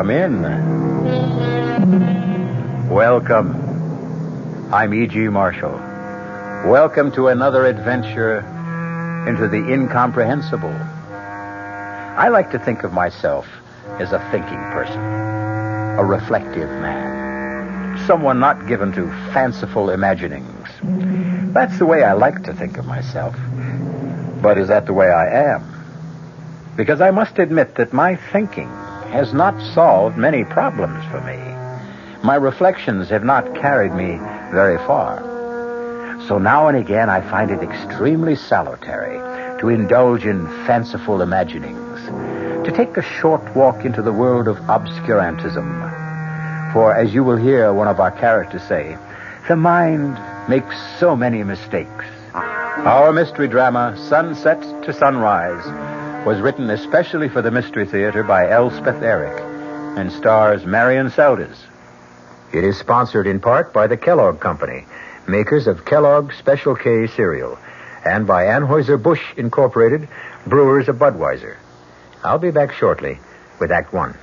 Come in. Welcome. I'm E.G. Marshall. Welcome to another adventure into the incomprehensible. I like to think of myself as a thinking person, a reflective man, someone not given to fanciful imaginings. That's the way I like to think of myself. But is that the way I am? Because I must admit that my thinking has not solved many problems for me. My reflections have not carried me very far. So now and again I find it extremely salutary to indulge in fanciful imaginings, to take a short walk into the world of obscurantism. For, as you will hear one of our characters say, the mind makes so many mistakes. Our mystery drama, Sunset to Sunrise, was written especially for the Mystery Theater by Elspeth Eric and stars Marion Seldes. It is sponsored in part by the Kellogg Company, makers of Kellogg's Special K cereal, and by Anheuser-Busch Incorporated, brewers of Budweiser. I'll be back shortly with Act One.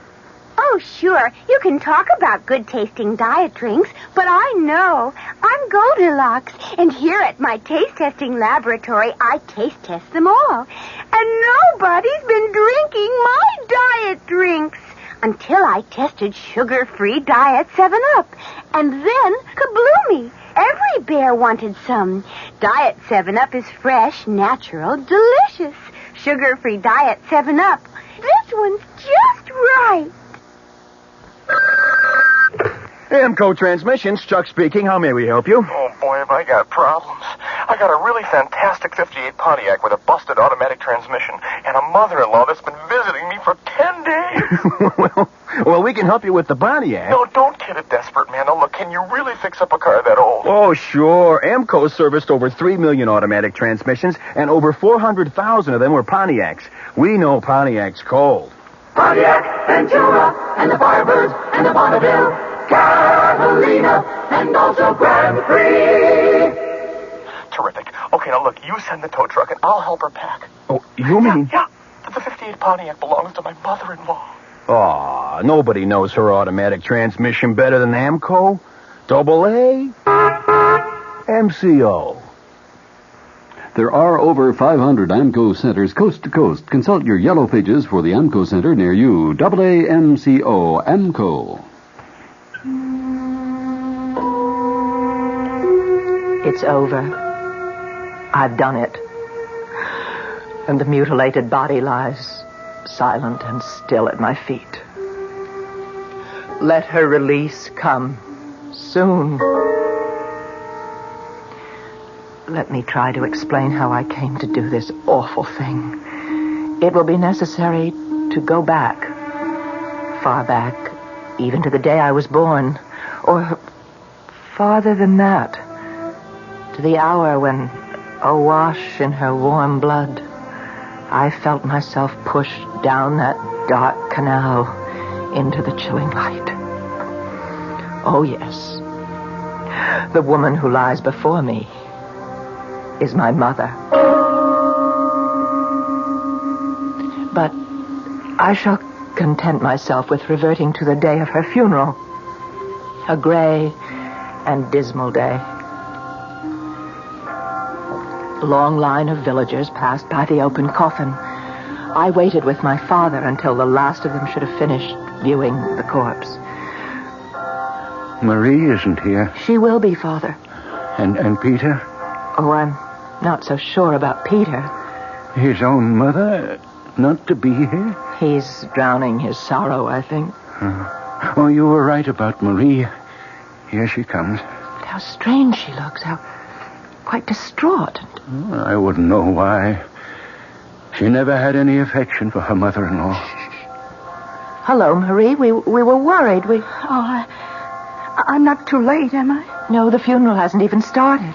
Oh, sure. You can talk about good-tasting diet drinks, but I know. I'm Goldilocks, and here at my taste-testing laboratory, I taste-test them all. And nobody's been drinking my diet drinks until I tested sugar-free Diet 7-Up. And then, kabloomy! Every bear wanted some. Diet 7-Up is fresh, natural, delicious. Sugar-free Diet 7-Up. This one's just right. AMCO Transmissions, Chuck speaking. How may we help you? Oh, boy, have I got problems. I got a really fantastic 58 Pontiac with a busted automatic transmission and a mother-in-law that's been visiting me for 10 days. well, we can help you with the Pontiac. No, don't kid a desperate man. Now, look, can you really fix up a car that old? Oh, sure. AMCO serviced over 3 million automatic transmissions, and over 400,000 of them were Pontiacs. We know Pontiac's cold. Pontiac, Ventura, and the Firebird, and the Bonneville, Catalina, and also Grand Prix. Terrific. Okay, now look, you send the tow truck and I'll help her pack. Oh, you mean? Yeah. The 58 Pontiac belongs to my mother-in-law. Aw, nobody knows her automatic transmission better than AMCO. AA, MCO. There are over 500 AMCO centers coast to coast. Consult your yellow pages for the AMCO center near you. AAMCO, AMCO. It's over. I've done it. And the mutilated body lies silent and still at my feet. Let her release come soon. Let me try to explain how I came to do this awful thing. It will be necessary to go back, far back, even to the day I was born, or farther than that, to the hour when, awash in her warm blood, I felt myself pushed down that dark canal into the chilling light. Oh, yes. The woman who lies before me is my mother. But I shall content myself with reverting to the day of her funeral. A gray and dismal day. A long line of villagers passed by the open coffin. I waited with my father until the last of them should have finished viewing the corpse. Marie isn't here. She will be, Father. And Peter? Oh, I'm not so sure about Peter. His own mother not to be here? He's drowning his sorrow, I think. Oh, you were right about Marie. Here she comes. But how strange she looks. How quite distraught. I wouldn't know why. She never had any affection for her mother-in-law. Hello, Marie. We were worried. Oh, I'm not too late, am I? No, the funeral hasn't even started.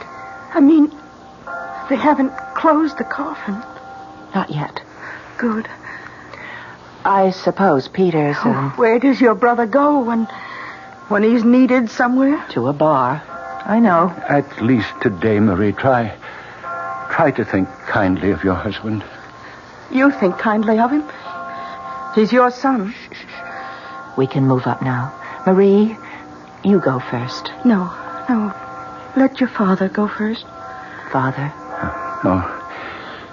I mean, they haven't closed the coffin. Not yet. Good. I suppose Peter's... Where does your brother go when he's needed somewhere? To a bar. I know. At least today, Marie, try to think kindly of your husband. You think kindly of him? He's your son. Shh. We can move up now. Marie, you go first. No. Let your father go first. Father. Oh,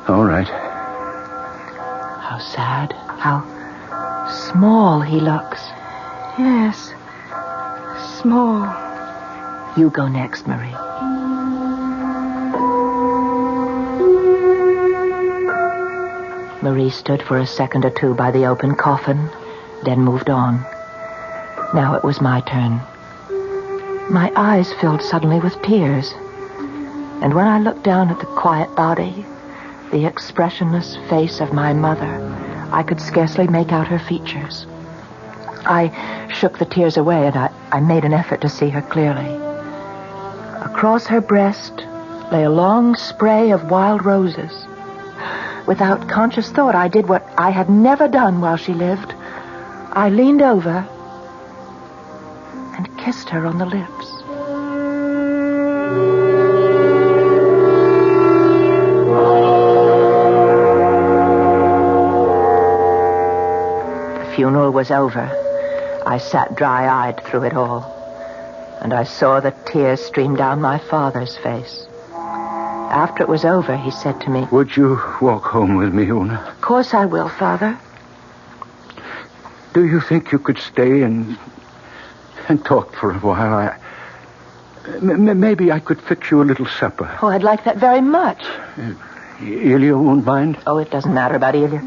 all right. How sad. How small he looks. Yes. Small. You go next, Marie. Marie stood for a second or two by the open coffin, then moved on. Now it was my turn. My eyes filled suddenly with tears. And when I looked down at the quiet body, the expressionless face of my mother, I could scarcely make out her features. I shook the tears away, and I made an effort to see her clearly. Across her breast lay a long spray of wild roses. Without conscious thought, I did what I had never done while she lived. I leaned over and kissed her on the lips. The funeral was over. I sat dry-eyed through it all, and I saw the tears stream down my father's face. After it was over, he said to me, Would you walk home with me, Una? Of course I will, Father. Do you think you could stay and talk for a while? Maybe I could fix you a little supper. Oh, I'd like that very much. Ilya won't mind? Oh, it doesn't matter about Ilya.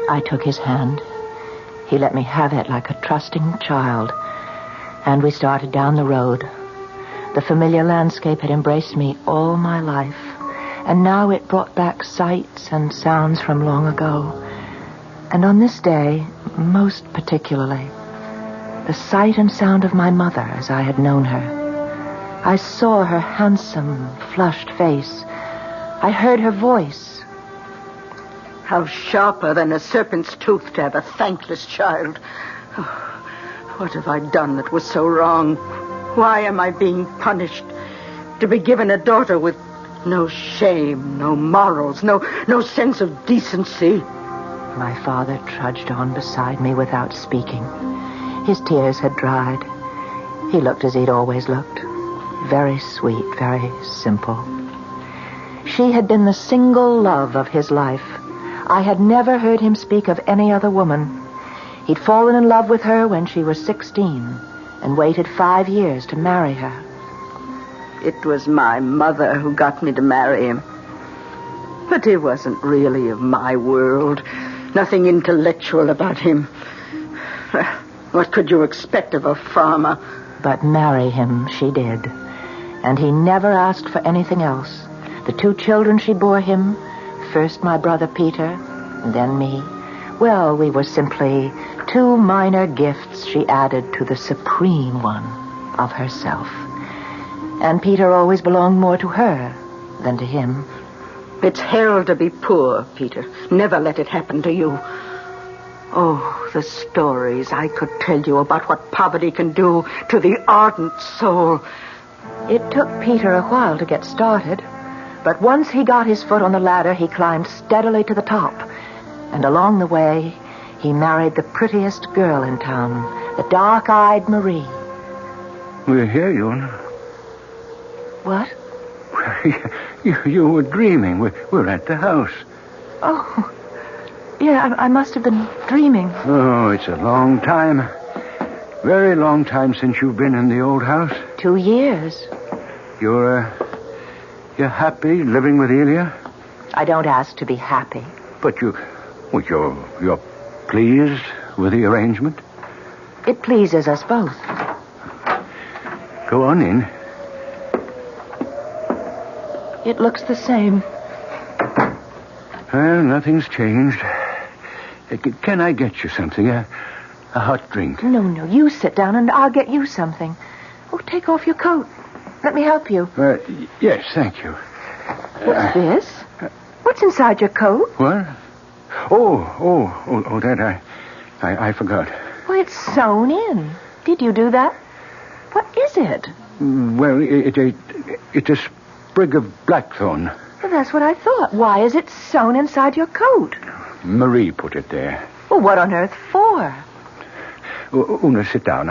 I took his hand. He let me have it like a trusting child. And we started down the road. The familiar landscape had embraced me all my life. And now it brought back sights and sounds from long ago. And on this day, most particularly, the sight and sound of my mother as I had known her. I saw her handsome, flushed face. I heard her voice. How sharper than a serpent's tooth to have a thankless child. Oh, what have I done that was so wrong? Why am I being punished? To be given a daughter with no shame, no morals, no sense of decency. My father trudged on beside me without speaking. His tears had dried. He looked as he'd always looked. Very sweet, very simple. She had been the single love of his life. I had never heard him speak of any other woman. He'd fallen in love with her when she was 16 and waited 5 years to marry her. It was my mother who got me to marry him. But he wasn't really of my world. Nothing intellectual about him. What could you expect of a farmer? But marry him she did. And he never asked for anything else. The 2 children she bore him, first my brother Peter, and then me. Well, we were simply 2 minor gifts she added to the supreme one of herself. And Peter always belonged more to her than to him. It's hell to be poor, Peter. Never let it happen to you. Oh, the stories I could tell you about what poverty can do to the ardent soul. It took Peter a while to get started. But once he got his foot on the ladder, he climbed steadily to the top. And along the way, he married the prettiest girl in town, the dark-eyed Marie. We're here, Una. What? You were dreaming. We're at the house. Oh, yeah, I must have been dreaming. Oh, it's a long time. Very long time since you've been in the old house. 2 years. You're happy living with Ilya? I don't ask to be happy. But you're pleased with the arrangement? It pleases us both. Go on in. It looks the same. Well, nothing's changed. Can I get you something? A hot drink? No, you sit down and I'll get you something. Oh, take off your coat. Let me help you. Yes, thank you. What's this? What's inside your coat? What? Oh, that I forgot. Why, it's sewn in. Did you do that? What is it? Well, it's a sprig of blackthorn. Well, that's what I thought. Why is it sewn inside your coat? Marie put it there. Well, what on earth for? Una, sit down.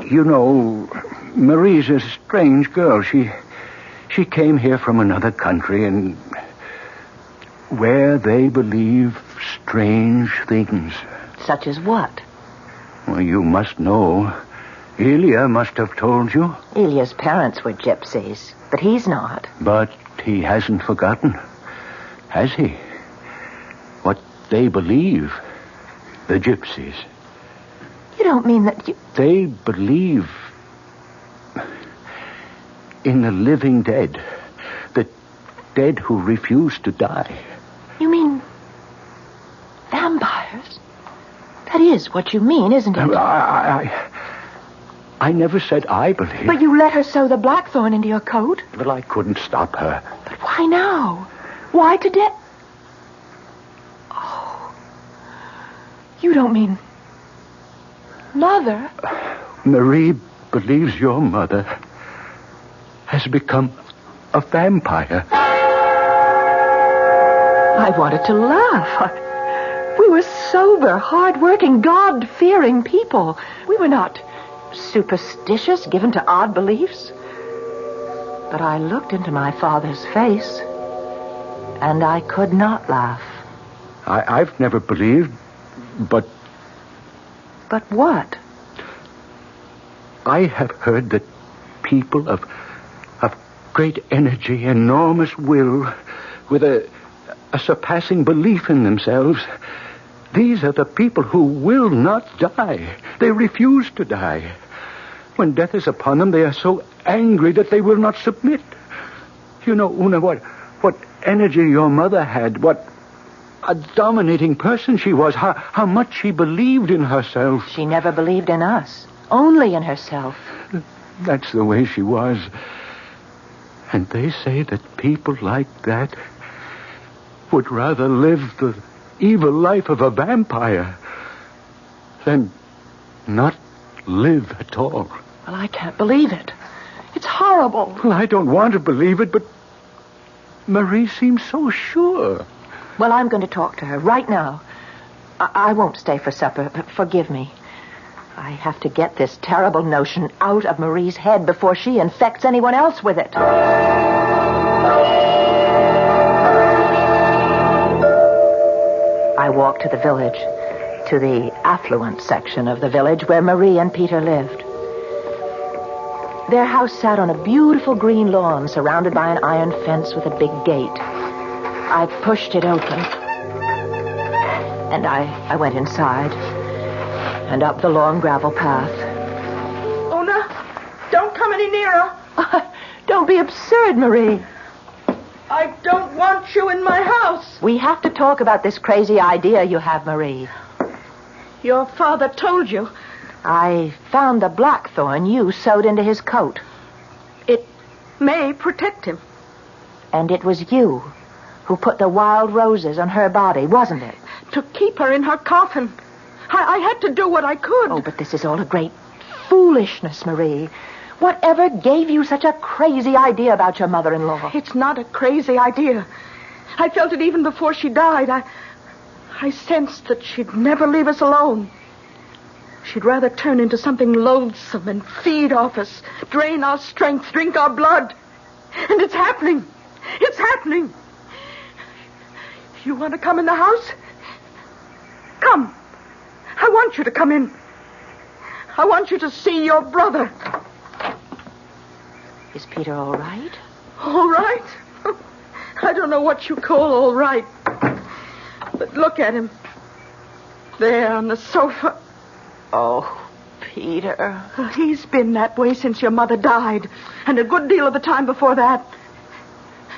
You know, Marie's a strange girl. She came here from another country, and where they believe strange things. Such as what? Well, you must know. Ilya must have told you. Ilya's parents were gypsies, but he's not. But he hasn't forgotten, has he? What they believe, the gypsies. You don't mean that you... They believe in the living dead. The dead who refuse to die. You mean vampires? That is what you mean, isn't it? I never said I believe. But you let her sew the blackthorn into your coat? Well, I couldn't stop her. But why now? Why today? Oh. You don't mean... Mother? Marie believes your mother has become a vampire. I wanted to laugh. We were sober, hard-working, God-fearing people. We were not superstitious, given to odd beliefs. But I looked into my father's face, and I could not laugh. I've never believed, but... But what? I have heard that people of great energy, enormous will, with a surpassing belief in themselves, these are the people who will not die. They refuse to die. When death is upon them, they are so angry that they will not submit. You know, Una, what energy your mother had, what a dominating person she was, how much she believed in herself. She never believed in us, only in herself. That's the way she was. And they say that people like that would rather live the evil life of a vampire than not live at all. Well, I can't believe it. It's horrible. Well, I don't want to believe it, but Marie seems so sure. Well, I'm going to talk to her right now. I won't stay for supper, but forgive me. I have to get this terrible notion out of Marie's head before she infects anyone else with it. I walked to the village, to the affluent section of the village where Marie and Peter lived. Their house sat on a beautiful green lawn surrounded by an iron fence with a big gate. I pushed it open, and I went inside and up the long gravel path. Una, don't come any nearer. Don't be absurd, Marie. I don't want you in my house. We have to talk about this crazy idea you have, Marie. Your father told you. I found the blackthorn you sewed into his coat. It may protect him. And it was you who put the wild roses on her body, wasn't it? To keep her in her coffin. I had to do what I could. Oh, but this is all a great foolishness, Marie. Whatever gave you such a crazy idea about your mother-in-law? It's not a crazy idea. I felt it even before she died. I sensed that she'd never leave us alone. She'd rather turn into something loathsome and feed off us, drain our strength, drink our blood. And it's happening. It's happening. You want to come in the house? Come. I want you to come in. I want you to see your brother. Is Peter all right? All right? I don't know what you call all right. But look at him. There on the sofa. Oh, Peter. He's been that way since your mother died. And a good deal of the time before that.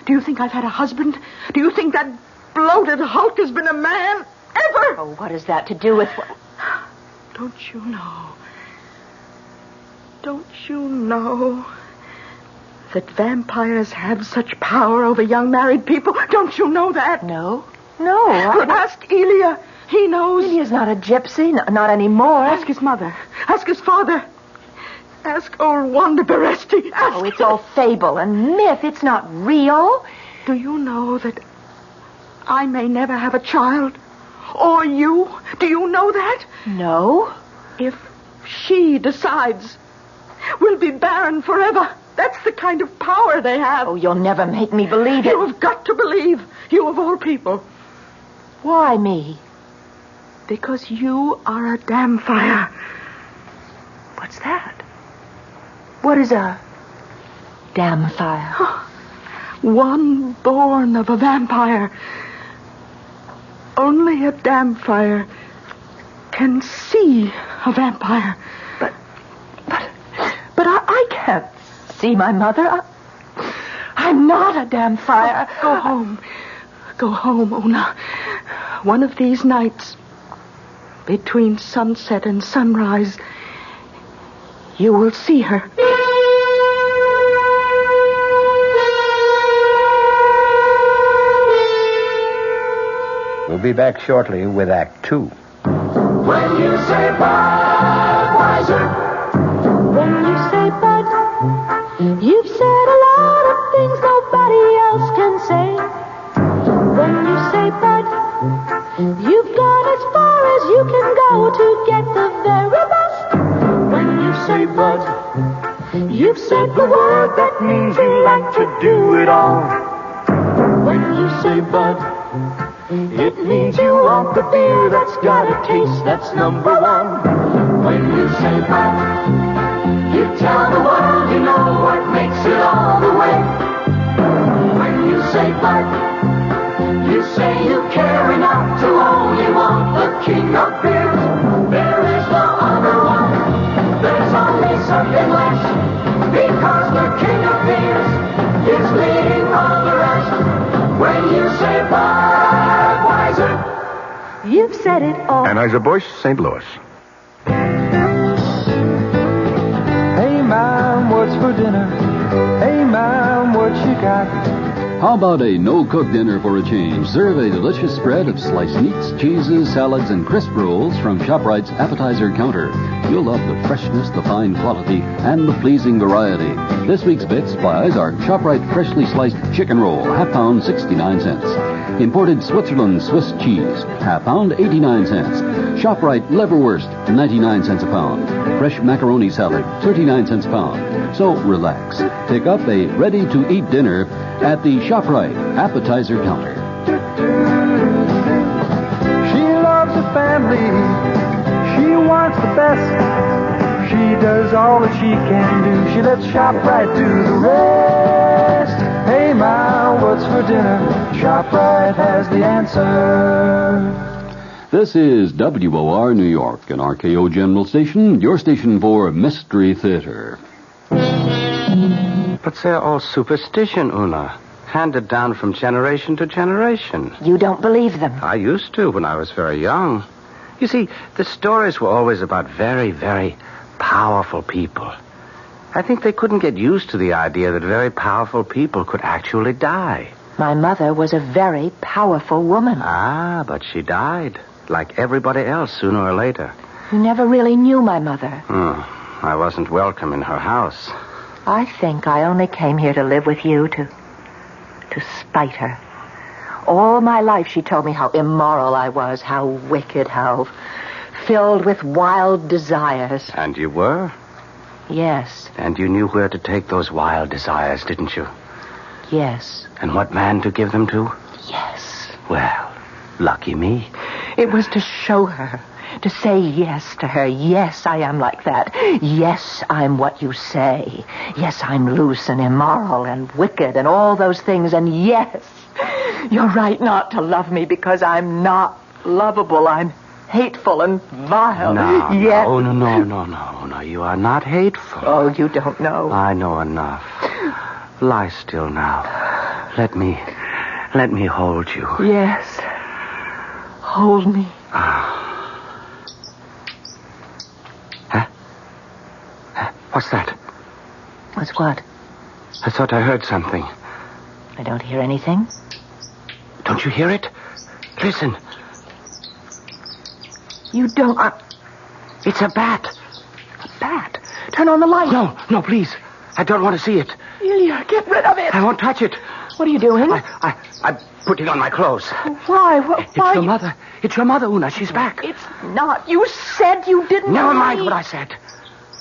Do you think I've had a husband? Do you think that bloated hulk has been a man? Ever? Oh, what has that to do with... Don't you know? Don't you know that vampires have such power over young married people? Don't you know that? No. Ask Ilya. He knows. Ilya's not a gypsy, not anymore. Ask his mother. Ask his father. Ask old Wanda Beresti. Ask Oh, it's all fable and myth. It's not real. Do you know that I may never have a child? Or you? Do you know that? No. If she decides, we'll be barren forever. That's the kind of power they have. Oh, you'll never make me believe it. You have got to believe. You of all people. Why me? Because you are a damn fire. What's that? What is a damn fire? One born of a vampire. Only a damn fire can see a vampire. But I can't see my mother. I'm not a damn fire. Go home. Go home, Una. One of these nights, between sunset and sunrise, you will see her. We'll be back shortly with Act 2. When you say Budweiser, When you say Bud, you've said a lot of things nobody else can say. When you say Bud, you've gone as far as you can go to get the very best. when you say Bud, you've said the word that means you like to do it all. When you say Bud, it means you want the beer that's got a taste that's number one. When you say Bud, you tell the world you know what makes it all the way. When you say Bud, you say you care enough to only want the king of beers. There is no other one. There's only something less. Because the king of beers is leading all the rest. When you say Budweiser, You've said it all. Anheuser-Busch, St. Louis. Hey, Mom, what's for dinner? Hey, Mom, what you got? How about a no-cook dinner for a change? Serve a delicious spread of sliced meats, cheeses, salads, and crisp rolls from ShopRite's appetizer counter. You'll love the freshness, the fine quality, and the pleasing variety. This week's bit supplies are ShopRite freshly sliced chicken roll, half-pound, 69 cents. Imported Switzerland Swiss cheese, half-pound, 89 cents. ShopRite liverwurst, 99 cents a pound. Fresh macaroni salad, 39 cents a pound. So relax. Pick up a ready-to-eat dinner at the ShopRite appetizer counter. She loves the family. She wants the best. She does all that she can do. She lets ShopRite do the rest. Hey, Ma, what's for dinner? ShopRite has the answer. This is WOR New York, an RKO General Station, your station for Mystery Theater. But they're all superstition, Una. Handed down from generation to generation. You don't believe them. I used to when I was very young. You see, the stories were always about very, very powerful people. I think they couldn't get used to the idea that very powerful people could actually die. My mother was a very powerful woman. Ah, but she died, like everybody else, sooner or later. You never really knew my mother. I wasn't welcome in her house. I think I only came here to live with you to spite her. All my life she told me how immoral I was, how wicked, how filled with wild desires. And you were? Yes, And you knew where to take those wild desires, didn't you? yes, And what man to give them to? yes. Well, lucky me. It was to show her, to say yes to her. Yes, I am like that. Yes, I'm what you say. Yes, I'm loose and immoral and wicked and all those things. And yes, you're right not to love me because I'm not lovable. I'm hateful and vile. Yes. No, you are not hateful. Oh, you don't know. I know enough. Lie still now. Let me hold you. Yes. Hold me. What's that? What's what? I thought I heard something. I don't hear anything. Don't you hear it? Listen. You don't... It's a bat. A bat? Turn on the light. No, please. I don't want to see it. Ilya, get rid of it. I won't touch it. What are you doing? I'm putting on my clothes. Why? It's your mother. It's your mother, Una. She's back. It's not. You said you didn't. Never mind what I said.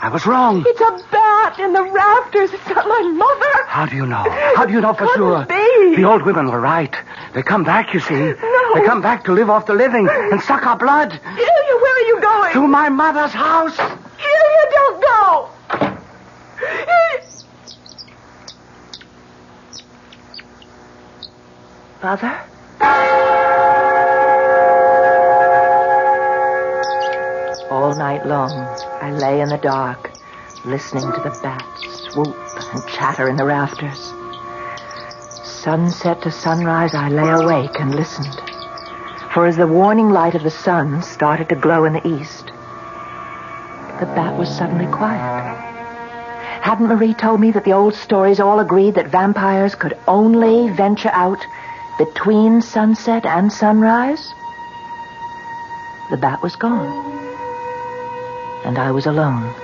I was wrong. It's a bat in the rafters. It's not my mother. How do you know? How do you know for sure? Be. The old women were right. They come back, you see. No. They come back to live off the living and suck our blood. Ilya, where are you going? To my mother's house. Ilya, don't go. Mother? All night long, I lay in the dark, listening to the bats swoop and chatter in the rafters. Sunset to sunrise, I lay awake and listened. For as the warning light of the sun started to glow in the east, the bat was suddenly quiet. Hadn't Marie told me that the old stories all agreed that vampires could only venture out between sunset and sunrise? The bat was gone. And I was alone.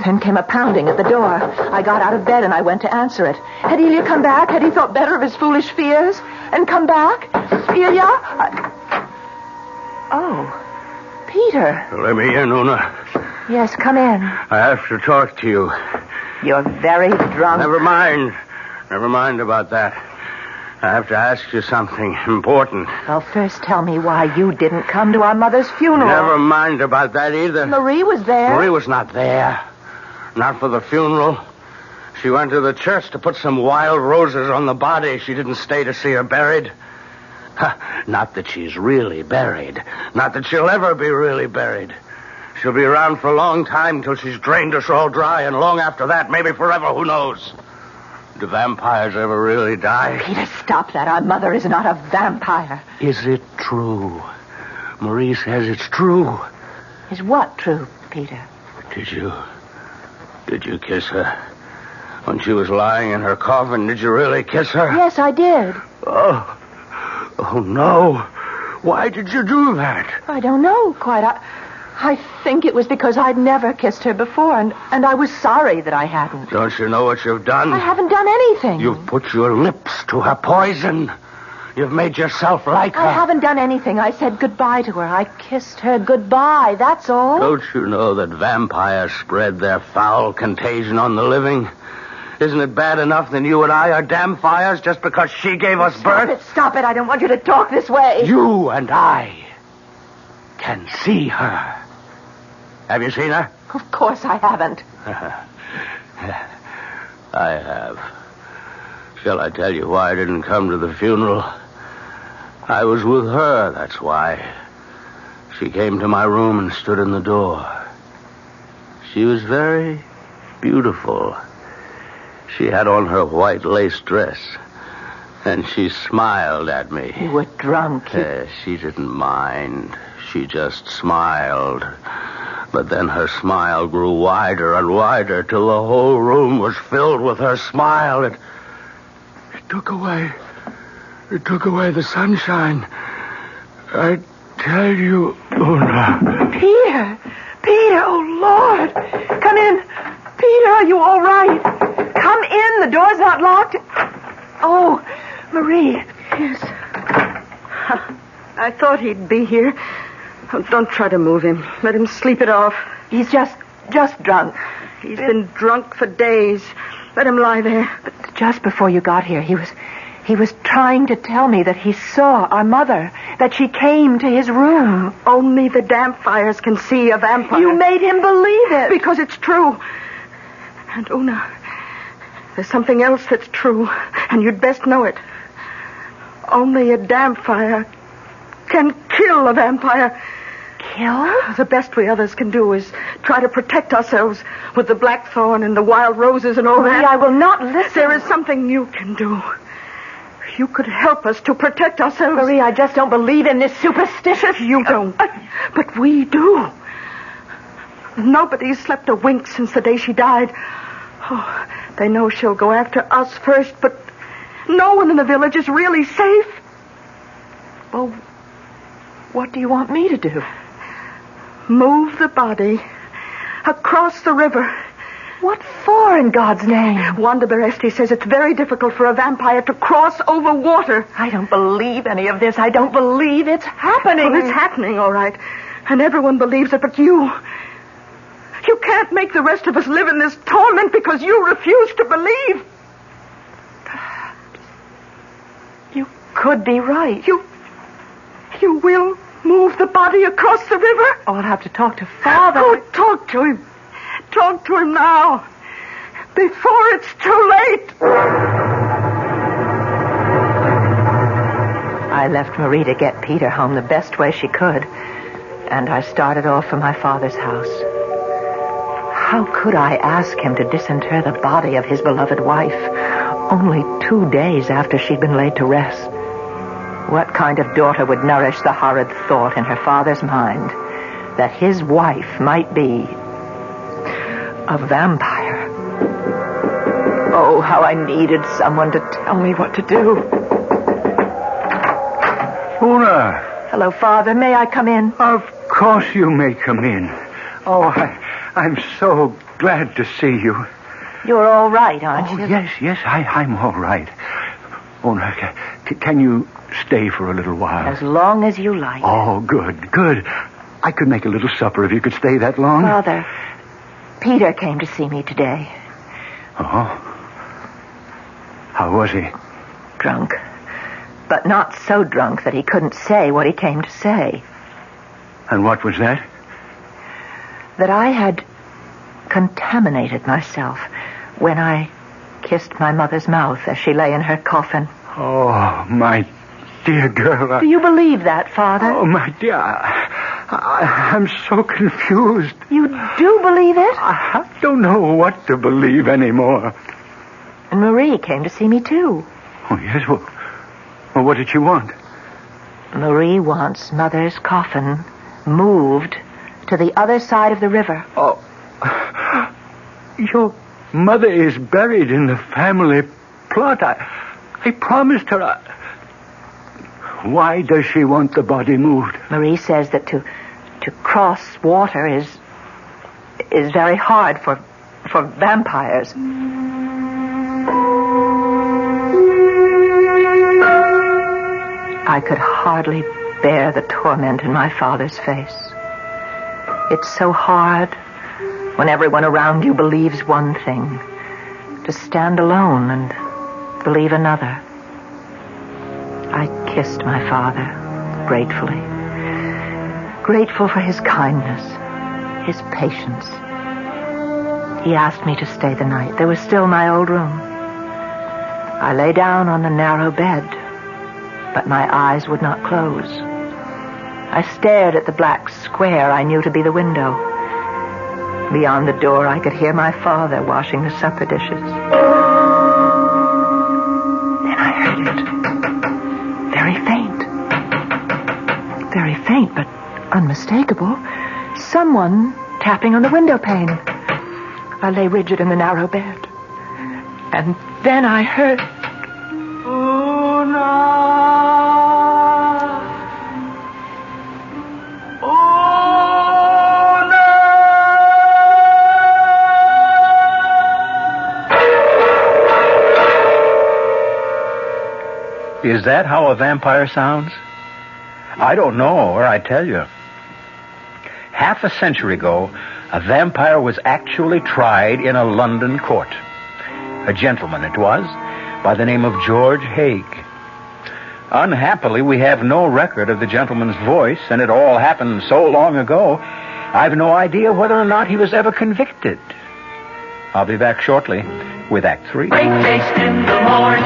Then came a pounding at the door. I got out of bed and I went to answer it. Had Ilya come back? Had he thought better of his foolish fears and come back? Ilya? Oh, Peter. Let me in, Una. Yes, come in. I have to talk to you. You're very drunk. Never mind. Never mind about that. I have to ask you something important. Well, first tell me why you didn't come to our mother's funeral. Never mind about that either. Marie was there. Marie was not there. Not for the funeral. She went to the church to put some wild roses on the body. She didn't stay to see her buried. Not that she's really buried. Not that she'll ever be really buried. She'll be around for a long time till she's drained us all dry, and long after that, maybe forever, who knows? Do vampires ever really die? Peter, stop that. Our mother is not a vampire. Is it true? Marie says it's true. Is what true, Peter? Did you kiss her? When she was lying in her coffin, did you really kiss her? Yes, I did. Oh, no. Why did you do that? I don't know quite. I think it was because I'd never kissed her before, and I was sorry that I hadn't. Don't you know what you've done? I haven't done anything. You've put your lips to her poison. You've made yourself like her. I haven't done anything. I said goodbye to her. I kissed her goodbye, that's all. Don't you know that vampires spread their foul contagion on the living? Isn't it bad enough that you and I are damn fires just because she gave us birth? Stop it. I don't want you to talk this way. You and I can see her. Have you seen her? Of course I haven't. I have. Shall I tell you why I didn't come to the funeral? I was with her, that's why. She came to my room and stood in the door. She was very beautiful. She had on her white lace dress, and she smiled at me. You were drunk. She didn't mind. She just smiled. But then her smile grew wider and wider till the whole room was filled with her smile. It took away the sunshine. I tell you, Una. Peter, oh Lord. Come in. Peter, are you all right? Come in. The door's not locked. Oh, Marie. Yes. I thought he'd be here. Oh, don't try to move him. Let him sleep it off. He's just drunk. He's been drunk for days. Let him lie there. But just before you got here, he was trying to tell me that he saw our mother, that she came to his room. Only the vampires can see a vampire. You made him believe it. Because it's true. And Una, there's something else that's true, and you'd best know it. Only a vampire can kill a vampire. Kill? The best we others can do is try to protect ourselves with the blackthorn and the wild roses and all that. I will not listen. There is something you can do. You could help us to protect ourselves. Marie, I just don't believe in this superstitious... You don't. But we do. Nobody's slept a wink since the day she died. Oh, they know she'll go after us first, but no one in the village is really safe. Well, what do you want me to do? Move the body across the river. What for, in God's name? Wanda Beresti says it's very difficult for a vampire to cross over water. I don't believe any of this. I don't believe it's happening. Well, it's happening, all right. And everyone believes it, but you... You can't make the rest of us live in this torment because you refuse to believe. You could be right. You will move the body across the river? Oh, I'll have to talk to Father. Oh, talk to him. Talk to him now. Before it's too late. I left Marie to get Peter home the best way she could, and I started off for my father's house. How could I ask him to disinter the body of his beloved wife only 2 days after she'd been laid to rest? What kind of daughter would nourish the horrid thought in her father's mind that his wife might be a vampire? Oh, how I needed someone to tell me what to do. Una. Hello, Father. May I come in? Of course you may come in. Oh, I'm so glad to see you. You're all right, aren't you? Yes, I'm all right. Una, can you stay for a little while? As long as you like. Oh, good. I could make a little supper if you could stay that long. Father, Peter came to see me today. Oh? How was he? Drunk. But not so drunk that he couldn't say what he came to say. And what was that? That I had contaminated myself when I kissed my mother's mouth as she lay in her coffin. Oh, my dear girl. Do you believe that, Father? Oh, my dear. I'm so confused. You do believe it? I don't know what to believe anymore. And Marie came to see me, too. Oh, yes? Well, what did she want? Marie wants Mother's coffin moved to the other side of the river. Oh, your mother is buried in the family plot. I promised her. Why does she want the body moved? Marie says that to cross water is very hard for vampires. I could hardly bear the torment in my father's face. It's so hard when everyone around you believes one thing, to stand alone and believe another. I kissed my father gratefully. Grateful for his kindness, his patience. He asked me to stay the night. There was still my old room. I lay down on the narrow bed, but my eyes would not close. I stared at the black square I knew to be the window. Beyond the door, I could hear my father washing the supper dishes. Then I heard it. Very faint, but unmistakable. Someone tapping on the window pane. I lay rigid in the narrow bed. And then I heard... Is that how a vampire sounds? I don't know, or I'd tell you. Half a century ago, a vampire was actually tried in a London court. A gentleman it was, by the name of George Haig. Unhappily, we have no record of the gentleman's voice, and it all happened so long ago, I've no idea whether or not he was ever convicted. I'll be back shortly with Act 3. Great taste in the morning.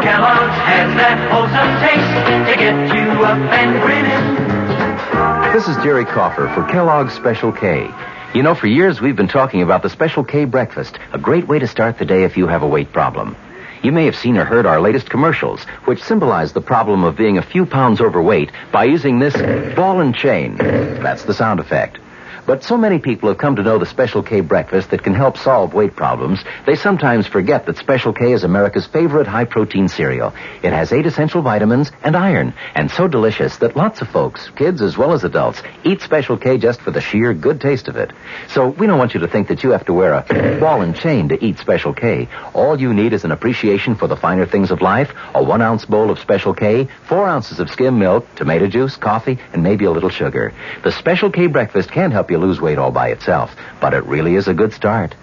Kellogg's has that wholesome taste to get you up and grinning. This is Jerry Coffer for Kellogg's Special K. You know, for years we've been talking about the Special K breakfast, a great way to start the day if you have a weight problem. You may have seen or heard our latest commercials, which symbolize the problem of being a few pounds overweight by using this ball and chain. That's the sound effect. But so many people have come to know the Special K breakfast that can help solve weight problems, they sometimes forget that Special K is America's favorite high-protein cereal. It has 8 essential vitamins and iron, and so delicious that lots of folks, kids as well as adults, eat Special K just for the sheer good taste of it. So we don't want you to think that you have to wear a ball and chain to eat Special K. All you need is an appreciation for the finer things of life, a 1-ounce bowl of Special K, 4 ounces of skim milk, tomato juice, coffee, and maybe a little sugar. The Special K breakfast can help you lose weight all by itself, but it really is a good start.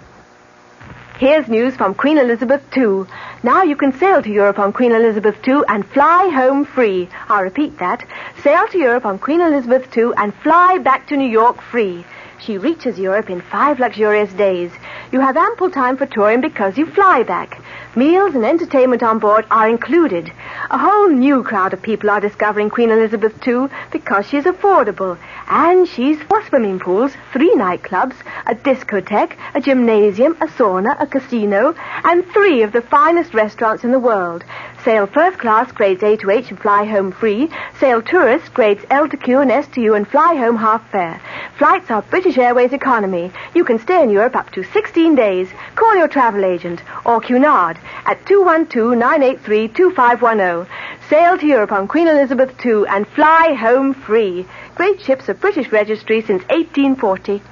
Here's news from Queen Elizabeth II. Now you can sail to Europe on Queen Elizabeth II and fly home free. I'll repeat that. Sail to Europe on Queen Elizabeth II and fly back to New York free. She reaches Europe in 5 luxurious days. You have ample time for touring because you fly back. Meals and entertainment on board are included. A whole new crowd of people are discovering Queen Elizabeth II because she's affordable. And she's 4 swimming pools, 3 nightclubs, a discotheque, a gymnasium, a sauna, a casino, and 3 of the finest restaurants in the world. Sail first class grades A to H and fly home free. Sail tourist grades L to Q and S to U and fly home half fare. Flights are British Airways economy. You can stay in Europe up to 16 days. Call your travel agent or Cunard at 212-983-2510. Sail to Europe on Queen Elizabeth II and fly home free. Great ships of British registry since 1840.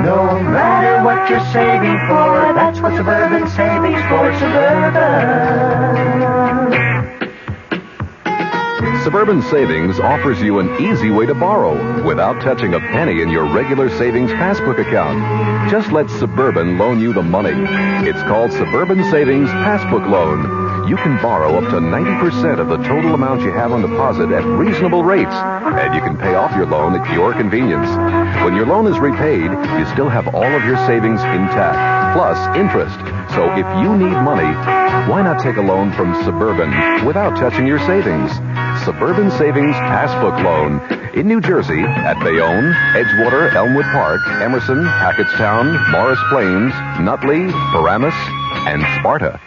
No matter what you're saving for, that's what Suburban Savings for Suburban. Suburban Savings offers you an easy way to borrow without touching a penny in your regular savings passbook account. Just let Suburban loan you the money. It's called Suburban Savings Passbook Loan. You can borrow up to 90% of the total amount you have on deposit at reasonable rates, and you can pay off your loan at your convenience. When your loan is repaid, you still have all of your savings intact, plus interest. So if you need money, why not take a loan from Suburban without touching your savings? Suburban Savings Passbook Loan in New Jersey at Bayonne, Edgewater, Elmwood Park, Emerson, Hackettstown, Morris Plains, Nutley, Paramus, and Sparta.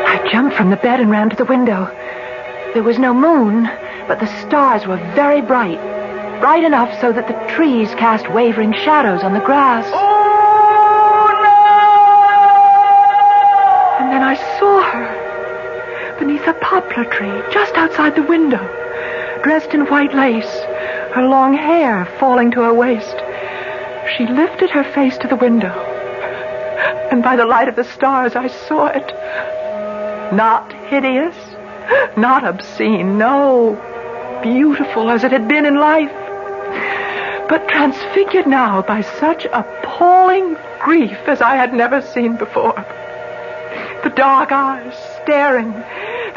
I jumped from the bed and ran to the window. There was no moon, but the stars were very bright. Bright enough so that the trees cast wavering shadows on the grass. And then I saw her beneath a poplar tree just outside the window, dressed in white lace, her long hair falling to her waist. She lifted her face to the window, and by the light of the stars I saw it. Not hideous, not obscene, no, beautiful as it had been in life, but transfigured now by such appalling grief as I had never seen before. The dark eyes staring,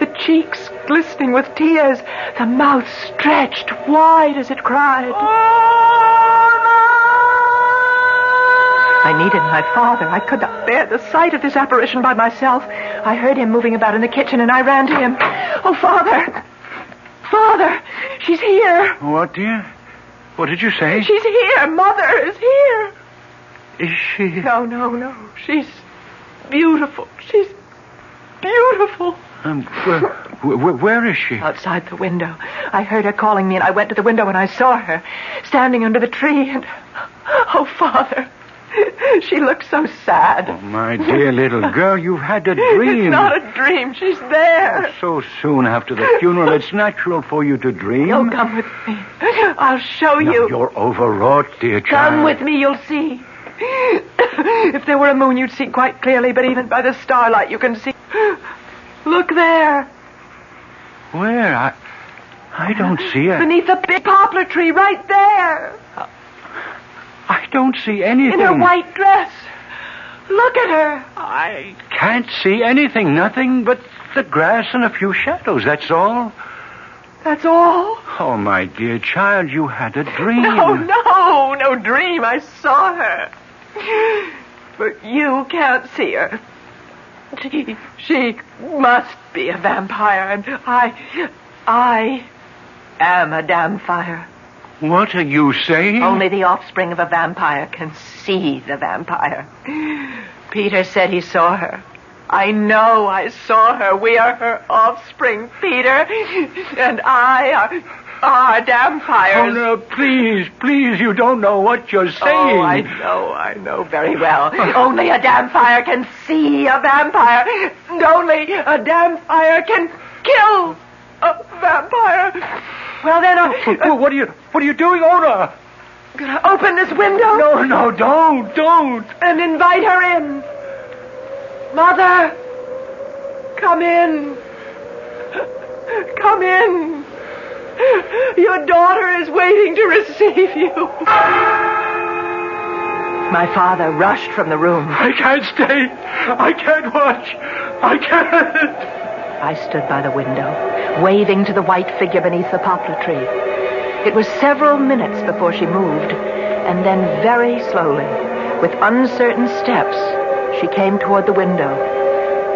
the cheeks glistening with tears, the mouth stretched wide as it cried. I needed my father. I could not bear the sight of this apparition by myself. I heard him moving about in the kitchen, and I ran to him. Oh, Father! Father! She's here! What, dear? What did you say? She's here! Mother is here! Is she? No. She's beautiful. She's beautiful. Where is she? Outside the window. I heard her calling me, and I went to the window, and I saw her standing under the tree, and... Oh, Father... She looks so sad. Oh, my dear little girl, you've had a dream. It's not a dream. She's there. Oh, so soon after the funeral, it's natural for you to dream. Oh, come with me. I'll show you. You're overwrought, dear child. Come with me, you'll see. If there were a moon, you'd see quite clearly, but even by the starlight, you can see. Look there. Where? I don't see it. Beneath the big poplar tree, right there. I don't see anything. In her white dress. Look at her. I can't see anything. Nothing but the grass and a few shadows. That's all. That's all? Oh, my dear child, you had a dream. No dream. I saw her. But you can't see her. She must be a vampire, and I am a damn fire. What are you saying? Only the offspring of a vampire can see the vampire. Peter said he saw her. I know I saw her. We are her offspring, Peter. And I are vampires. Oh, no, please, you don't know what you're saying. Oh, I know very well. Only a vampire can see a vampire. And only a vampire can kill a vampire. Well, then, what are you doing, Ona? Gonna open this window? No, don't. And invite her in. Mother, come in. Come in. Your daughter is waiting to receive you. My father rushed from the room. I can't stay. I can't watch. I can't. I stood by the window, waving to the white figure beneath the poplar tree. It was several minutes before she moved, and then very slowly, with uncertain steps, she came toward the window.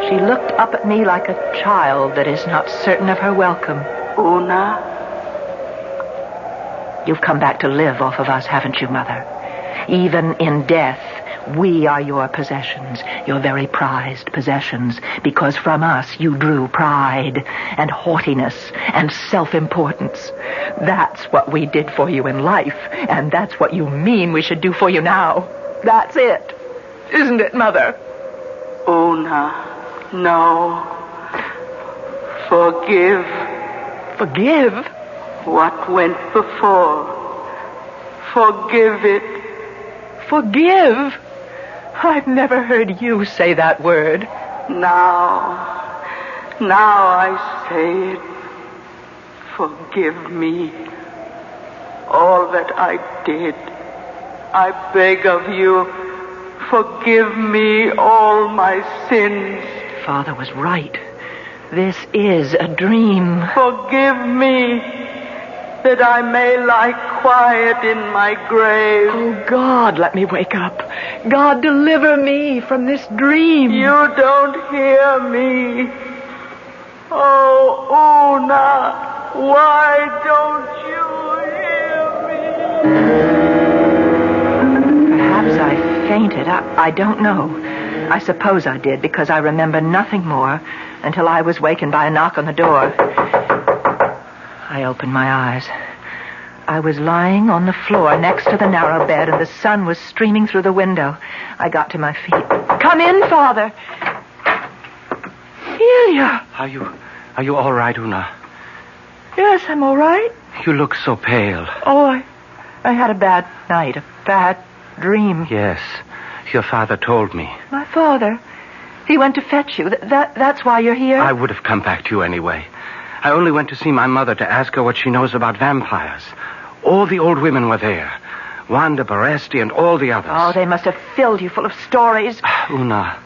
She looked up at me like a child that is not certain of her welcome. Una? You've come back to live off of us, haven't you, Mother? Even in death, we are your possessions, your very prized possessions, because from us you drew pride and haughtiness and self-importance. That's what we did for you in life, and that's what you mean we should do for you now. That's it. Isn't it, Mother? Una, no. Forgive. Forgive? What went before. Forgive it. Forgive? I've never heard you say that word. Now I say it. Forgive me. All that I did. I beg of you, forgive me all my sins. Father was right. This is a dream. Forgive me, that I may lie quiet in my grave. Oh, God, let me wake up. God, deliver me from this dream. You don't hear me. Oh, Una, why don't you hear me? Perhaps I fainted. I don't know. I suppose I did, because I remember nothing more until I was wakened by a knock on the door. I opened my eyes. I was lying on the floor next to the narrow bed, and the sun was streaming through the window. I got to my feet. Come in, Father. Ilya. Are you all right, Una? Yes, I'm all right. You look so pale. Oh, I had a bad night, a bad dream. Yes, your father told me. My father? He went to fetch you. That's why you're here? I would have come back to you anyway. I only went to see my mother to ask her what she knows about vampires. All the old women were there. Wanda Baresti and all the others. Oh, they must have filled you full of stories. Una,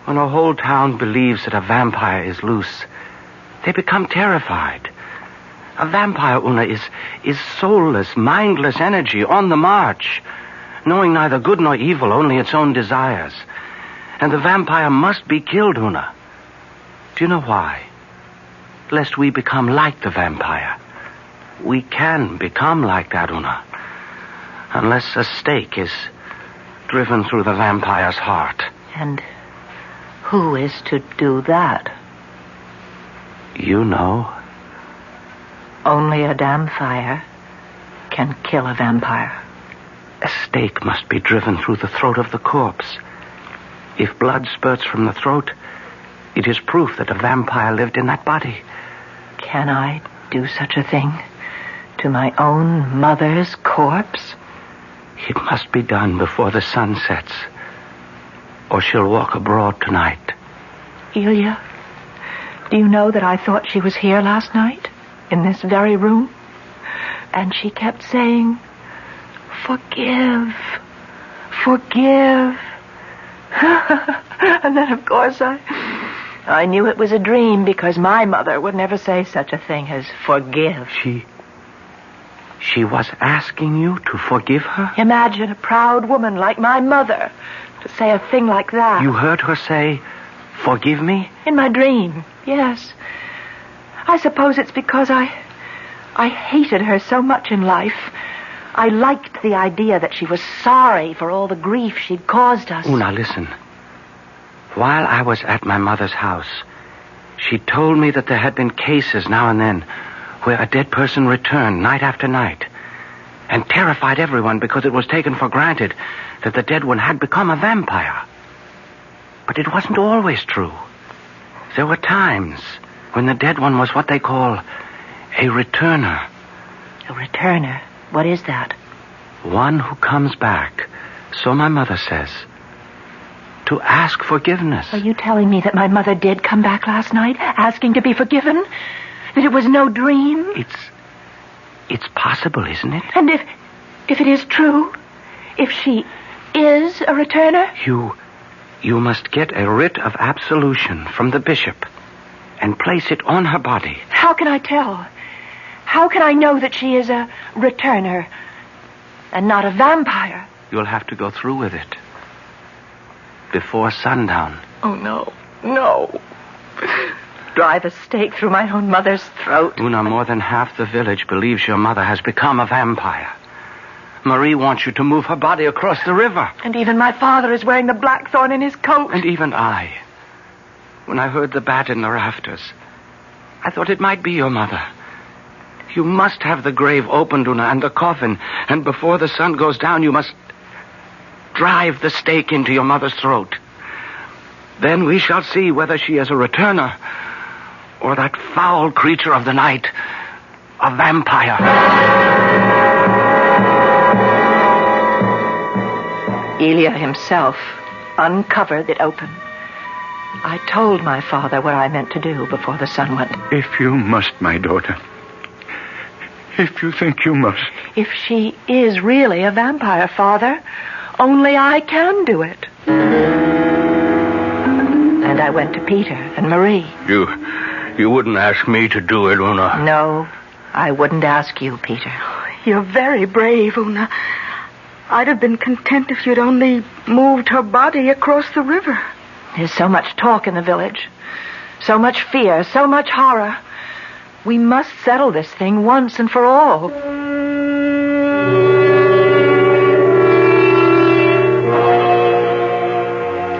when a whole town believes that a vampire is loose, they become terrified. A vampire, Una, is soulless, mindless energy on the march, knowing neither good nor evil, only its own desires. And the vampire must be killed, Una. Do you know why? Lest we become like the vampire. We can become like that, Una, unless a stake is driven through the vampire's heart. And who is to do that? You know. Only a damn fire can kill a vampire. A stake must be driven through the throat of the corpse. If blood spurts from the throat, it is proof that a vampire lived in that body. Can I do such a thing to my own mother's corpse? It must be done before the sun sets, or she'll walk abroad tonight. Ilya, do you know that I thought she was here last night, in this very room? And she kept saying, forgive, forgive. And then, of course, I knew it was a dream, because my mother would never say such a thing as forgive. She was asking you to forgive her? Imagine a proud woman like my mother to say a thing like that. You heard her say, forgive me? In my dream, yes. I suppose it's because I hated her so much in life. I liked the idea that she was sorry for all the grief she'd caused us. Una, listen. While I was at my mother's house, she told me that there had been cases now and then where a dead person returned night after night and terrified everyone because it was taken for granted that the dead one had become a vampire. But it wasn't always true. There were times when the dead one was what they call a returner. A returner? What is that? One who comes back, so my mother says, to ask forgiveness. Are you telling me that my mother did come back last night, asking to be forgiven? That it was no dream? It's possible, isn't it? And if it is true, if she is a returner? You must get a writ of absolution from the bishop and place it on her body. How can I tell? How can I know that she is a returner and not a vampire? You'll have to go through with it before sundown. Oh, no. No. Drive a stake through my own mother's throat. Una, more than half the village believes your mother has become a vampire. Marie wants you to move her body across the river. And even my father is wearing the blackthorn in his coat. And even I. When I heard the bat in the rafters, I thought it might be your mother. You must have the grave opened, Una, and the coffin. And before the sun goes down, you must drive the stake into your mother's throat. Then we shall see whether she is a returner or that foul creature of the night, a vampire. Elia himself uncovered it open. I told my father what I meant to do before the sun went. If you must, my daughter. If you think you must. If she is really a vampire, Father, only I can do it. And I went to Peter and Marie. You wouldn't ask me to do it, Una. No, I wouldn't ask you, Peter. You're very brave, Una. I'd have been content if you'd only moved her body across the river. There's so much talk in the village. So much fear, so much horror. We must settle this thing once and for all.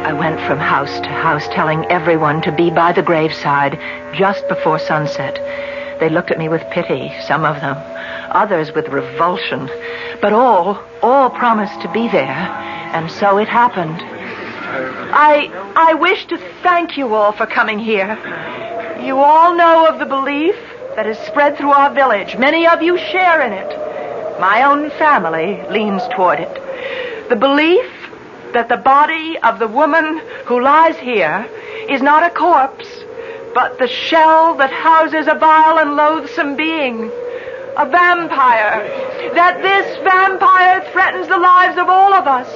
I went from house to house telling everyone to be by the graveside just before sunset. They looked at me with pity, some of them, others with revulsion. But all promised to be there, and so it happened. I wish to thank you all for coming here. You all know of the belief that has spread through our village. Many of you share in it. My own family leans toward it. The belief that the body of the woman who lies here is not a corpse, but the shell that houses a vile and loathsome being, a vampire. That this vampire threatens the lives of all of us,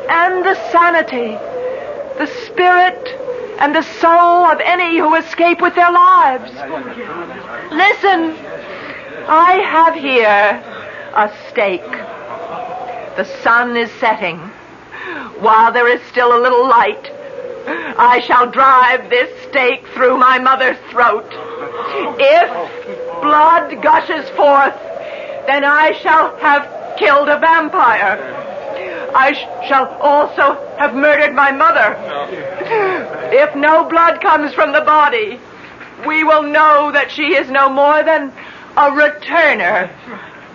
and the sanity, the spirit, and the soul of any who escape with their lives. Listen, I have here a stake. The sun is setting. While there is still a little light, I shall drive this stake through my mother's throat. If blood gushes forth, then I shall have killed a vampire. I shall also have murdered my mother. If no blood comes from the body, we will know that she is no more than a returner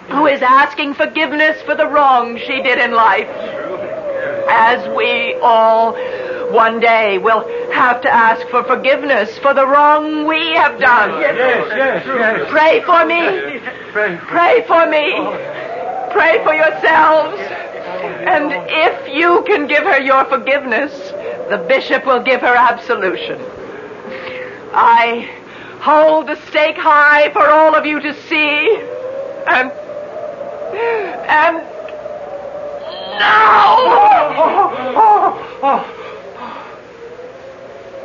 who is asking forgiveness for the wrong she did in life. As we all one day will have to ask for forgiveness for the wrong we have done. Yes. Pray for me. Pray for me. Pray for yourselves. And if you can give her your forgiveness, the bishop will give her absolution. I hold the stake high for all of you to see. And now!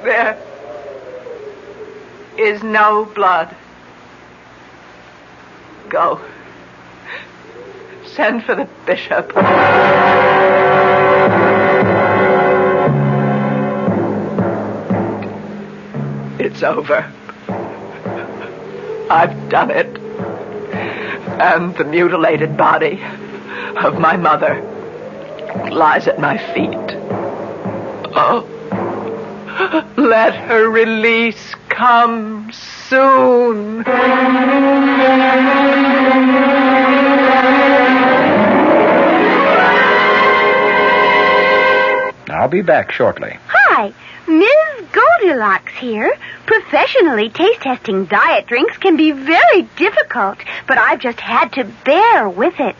There is no blood. Go. Send for the bishop. it's over. I've done it. And the mutilated body of my mother lies at my feet. Oh, let her release come soon. I'll be back shortly. Hi, Ms. Goldilocks here. Professionally taste-testing diet drinks can be very difficult, but I've just had to bear with it.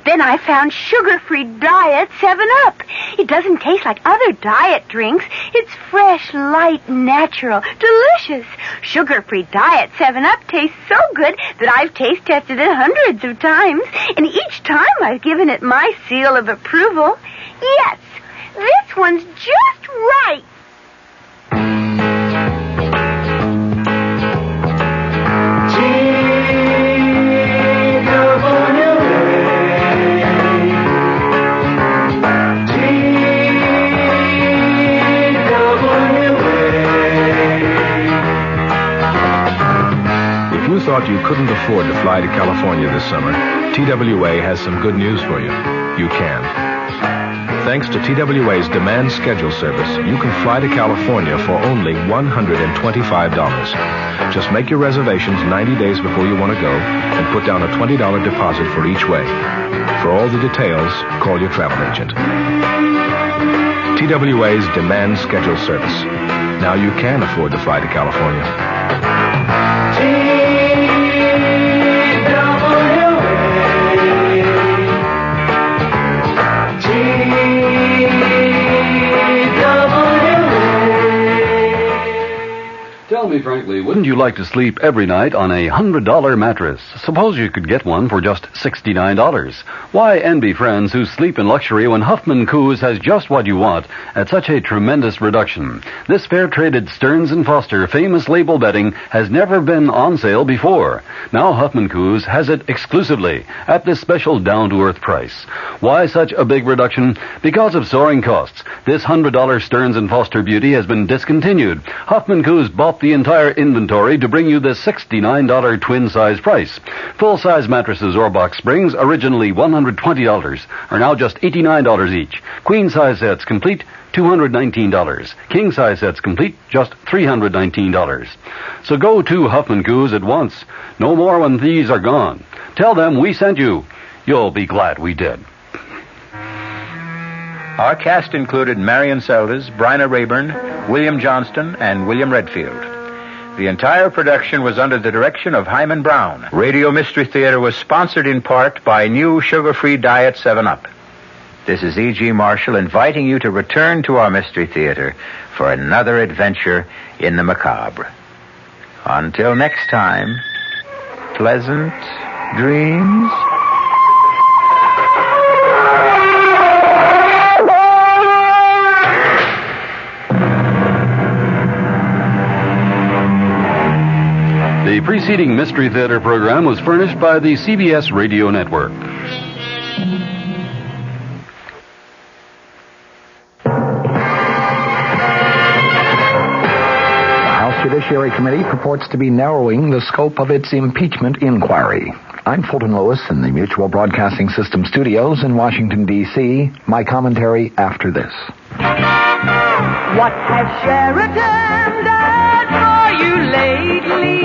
Then I found sugar-free Diet 7-Up. It doesn't taste like other diet drinks. It's fresh, light, natural, delicious. Sugar-free Diet 7-Up tastes so good that I've taste-tested it hundreds of times, and each time I've given it my seal of approval. Yes, this one's just right. If you thought you couldn't afford to fly to California this summer, TWA has some good news for you. You can. Thanks to TWA's demand schedule service, you can fly to California for only $125. Just make your reservations 90 days before you want to go and put down a $20 deposit for each way. For all the details, call your travel agent. TWA's demand schedule service. Now you can afford to fly to California. Tell me frankly, wouldn't you like to sleep every night on a $100 mattress? Suppose you could get one for just $69. Why envy friends who sleep in luxury when Huffman Coos has just what you want at such a tremendous reduction? This fair-traded Stearns & Foster famous label bedding has never been on sale before. Now Huffman Coos has it exclusively at this special down-to-earth price. Why such a big reduction? Because of soaring costs. This $100 Stearns & Foster beauty has been discontinued. Huffman Coos bought the entire inventory to bring you this $69 twin-size price. Full-size mattresses or box springs, originally $120, are now just $89 each. Queen-size sets complete, $219. King-size sets complete, just $319. So go to Huffman Coos at once. No more when these are gone. Tell them we sent you. You'll be glad we did. Our cast included Marion Seldes, Bryna Rayburn, William Johnston, and William Redfield. The entire production was under the direction of Hyman Brown. Radio Mystery Theater was sponsored in part by new sugar-free Diet 7-Up. This is E.G. Marshall inviting you to return to our Mystery Theater for another adventure in the macabre. Until next time, pleasant dreams. The preceding Mystery Theater program was furnished by the CBS Radio Network. The House Judiciary Committee purports to be narrowing the scope of its impeachment inquiry. I'm Fulton Lewis in the Mutual Broadcasting System studios in Washington, D.C. My commentary after this. What has Sheridan done for you lately?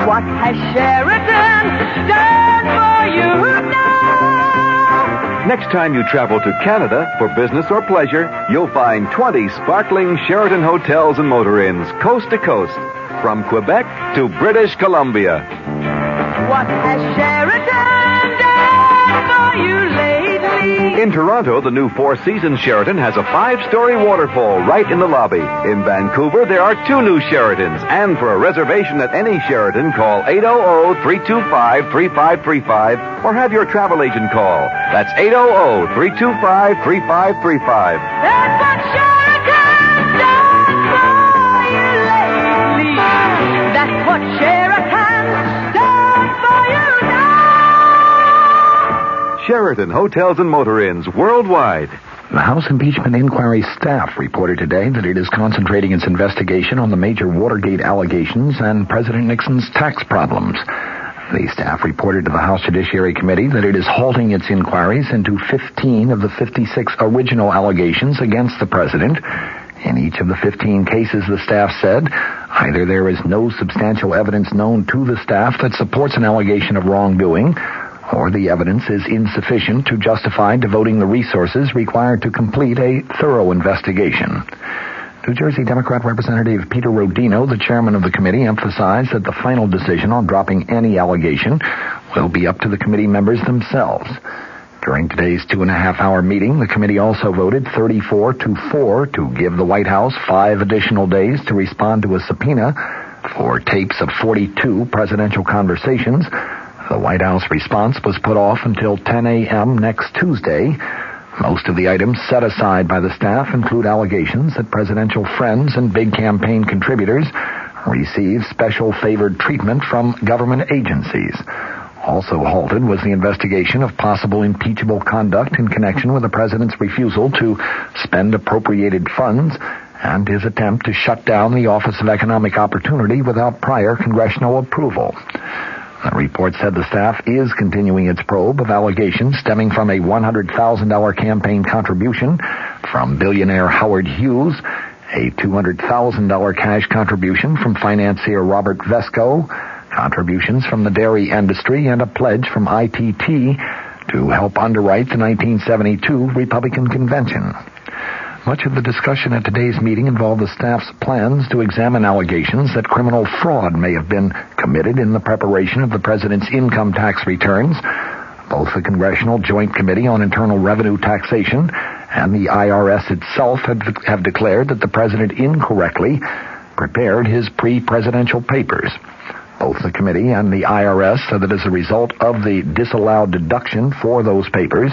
What has Sheridan done for you now? Next time you travel to Canada for business or pleasure, you'll find 20 sparkling Sheraton hotels and motor inns, coast to coast, from Quebec to British Columbia. What has Sheridan done for you lately? In Toronto, the new Four Seasons Sheraton has a 5-story waterfall right in the lobby. In Vancouver, there are 2 new Sheratons. And for a reservation at any Sheraton, call 800-325-3535 or have your travel agent call. That's 800-325-3535. That's what Sheridan's done for you lately. That's what Sheridan's done for you now. Sheraton Hotels and Motor Inns worldwide. The House Impeachment Inquiry staff reported today that it is concentrating its investigation on the major Watergate allegations and President Nixon's tax problems. The staff reported to the House Judiciary Committee that it is halting its inquiries into 15 of the 56 original allegations against the president. In each of the 15 cases, the staff said, either there is no substantial evidence known to the staff that supports an allegation of wrongdoing, or the evidence is insufficient to justify devoting the resources required to complete a thorough investigation. New Jersey Democrat Representative Peter Rodino, the chairman of the committee, emphasized that the final decision on dropping any allegation will be up to the committee members themselves. During today's 2.5-hour meeting, the committee also voted 34-4 to give the White House 5 additional days to respond to a subpoena for tapes of 42 presidential conversations. The White House response was put off until 10 a.m. next Tuesday. Most of the items set aside by the staff include allegations that presidential friends and big campaign contributors receive special favored treatment from government agencies. Also halted was the investigation of possible impeachable conduct in connection with the president's refusal to spend appropriated funds and his attempt to shut down the Office of Economic Opportunity without prior congressional approval. The report said the staff is continuing its probe of allegations stemming from a $100,000 campaign contribution from billionaire Howard Hughes, a $200,000 cash contribution from financier Robert Vesco, contributions from the dairy industry, and a pledge from ITT to help underwrite the 1972 Republican Convention. Much of the discussion at today's meeting involved the staff's plans to examine allegations that criminal fraud may have been committed in the preparation of the president's income tax returns. Both the Congressional Joint Committee on Internal Revenue Taxation and the IRS itself have declared that the president incorrectly prepared his pre-presidential papers. Both the committee and the IRS said that as a result of the disallowed deduction for those papers,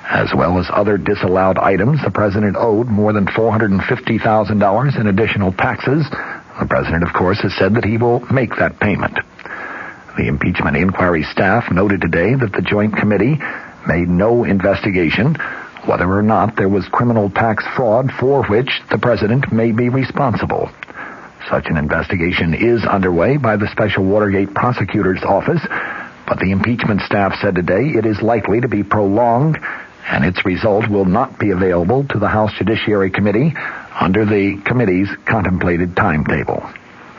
as well as other disallowed items, the president owed more than $450,000 in additional taxes. The president, of course, has said that he will make that payment. The impeachment inquiry staff noted today that the Joint Committee made no investigation whether or not there was criminal tax fraud for which the president may be responsible. Such an investigation is underway by the Special Watergate Prosecutor's Office, but the impeachment staff said today it is likely to be prolonged, and its result will not be available to the House Judiciary Committee under the committee's contemplated timetable.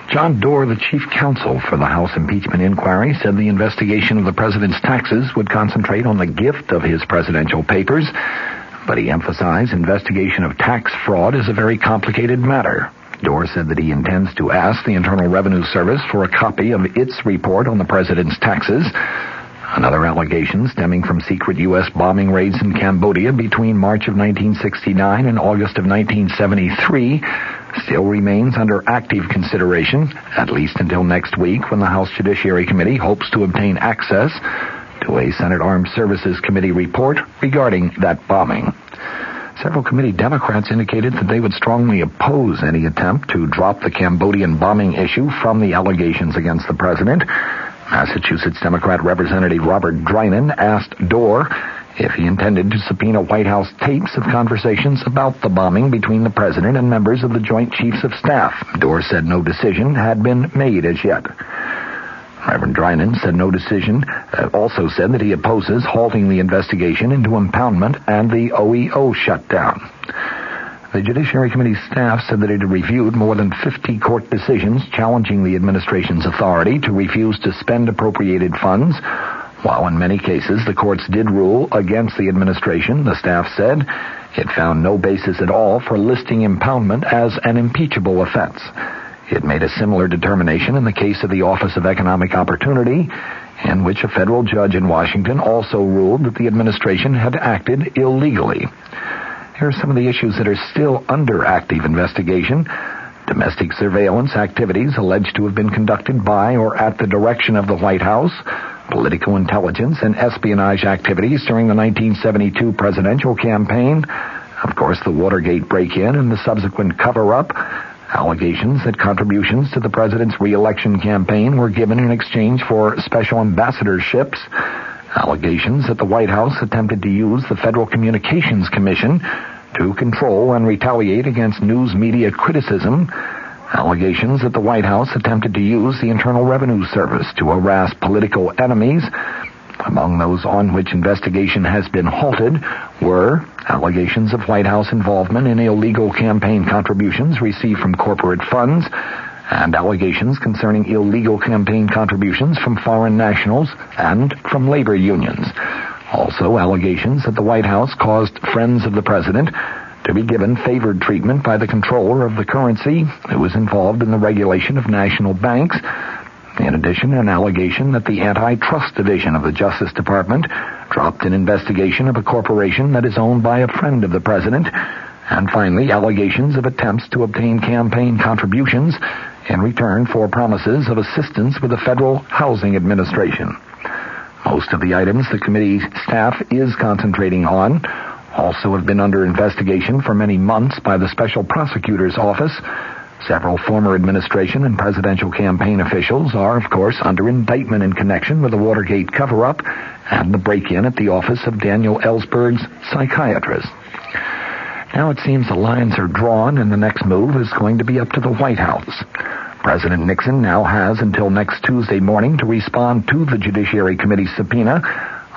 John Doerr, the chief counsel for the House impeachment inquiry, said the investigation of the president's taxes would concentrate on the gift of his presidential papers, but he emphasized investigation of tax fraud is a very complicated matter. Doerr said that he intends to ask the Internal Revenue Service for a copy of its report on the president's taxes. Another allegation stemming from secret U.S. bombing raids in Cambodia between March of 1969 and August of 1973 still remains under active consideration, at least until next week when the House Judiciary Committee hopes to obtain access to a Senate Armed Services Committee report regarding that bombing. Several committee Democrats indicated that they would strongly oppose any attempt to drop the Cambodian bombing issue from the allegations against the president. Massachusetts Democrat Representative Robert Drinan asked Doerr if he intended to subpoena White House tapes of conversations about the bombing between the president and members of the Joint Chiefs of Staff. Doerr said no decision had been made as yet. Reverend Drinan said no decision, also said that he opposes halting the investigation into impoundment and the OEO shutdown. The Judiciary Committee staff said that it had reviewed more than 50 court decisions challenging the administration's authority to refuse to spend appropriated funds. While in many cases the courts did rule against the administration, the staff said it found no basis at all for listing impoundment as an impeachable offense. It made a similar determination in the case of the Office of Economic Opportunity, in which a federal judge in Washington also ruled that the administration had acted illegally. Here are some of the issues that are still under active investigation. Domestic surveillance activities alleged to have been conducted by or at the direction of the White House, political intelligence and espionage activities during the 1972 presidential campaign, of course the Watergate break-in and the subsequent cover-up, allegations that contributions to the president's re-election campaign were given in exchange for special ambassadorships, allegations that the White House attempted to use the Federal Communications Commission to control and retaliate against news media criticism, allegations that the White House attempted to use the Internal Revenue Service to harass political enemies. Among those on which investigation has been halted were allegations of White House involvement in illegal campaign contributions received from corporate funds and allegations concerning illegal campaign contributions from foreign nationals and from labor unions. Also, allegations that the White House caused friends of the president to be given favored treatment by the controller of the currency who was involved in the regulation of national banks. In addition, an allegation that the Antitrust Division of the Justice Department dropped an investigation of a corporation that is owned by a friend of the president. And finally, allegations of attempts to obtain campaign contributions in return for promises of assistance with the Federal Housing Administration. Most of the items the committee staff is concentrating on also have been under investigation for many months by the Special Prosecutor's Office. Several former administration and presidential campaign officials are, of course, under indictment in connection with the Watergate cover-up and the break-in at the office of Daniel Ellsberg's psychiatrist. Now it seems the lines are drawn and the next move is going to be up to the White House. President Nixon now has until next Tuesday morning to respond to the Judiciary Committee's subpoena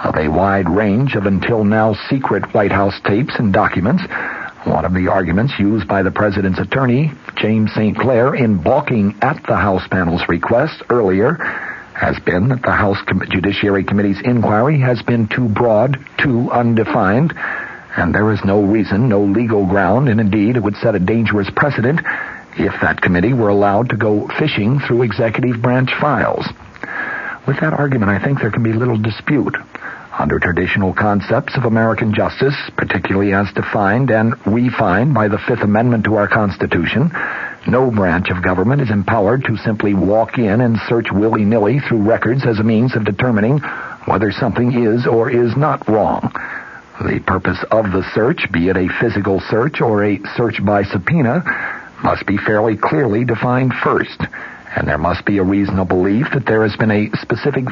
of a wide range of until now secret White House tapes and documents. One of the arguments used by the president's attorney, James St. Clair, in balking at the House panel's request earlier has been that the House Judiciary Committee's inquiry has been too broad, too undefined, and there is no reason, no legal ground, and indeed it would set a dangerous precedent if that committee were allowed to go fishing through executive branch files. With that argument, I think there can be little dispute. Under traditional concepts of American justice, particularly as defined and refined by the Fifth Amendment to our Constitution, no branch of government is empowered to simply walk in and search willy-nilly through records as a means of determining whether something is or is not wrong. The purpose of the search, be it a physical search or a search by subpoena, must be fairly clearly defined first, and there must be a reasonable belief that there has been a specific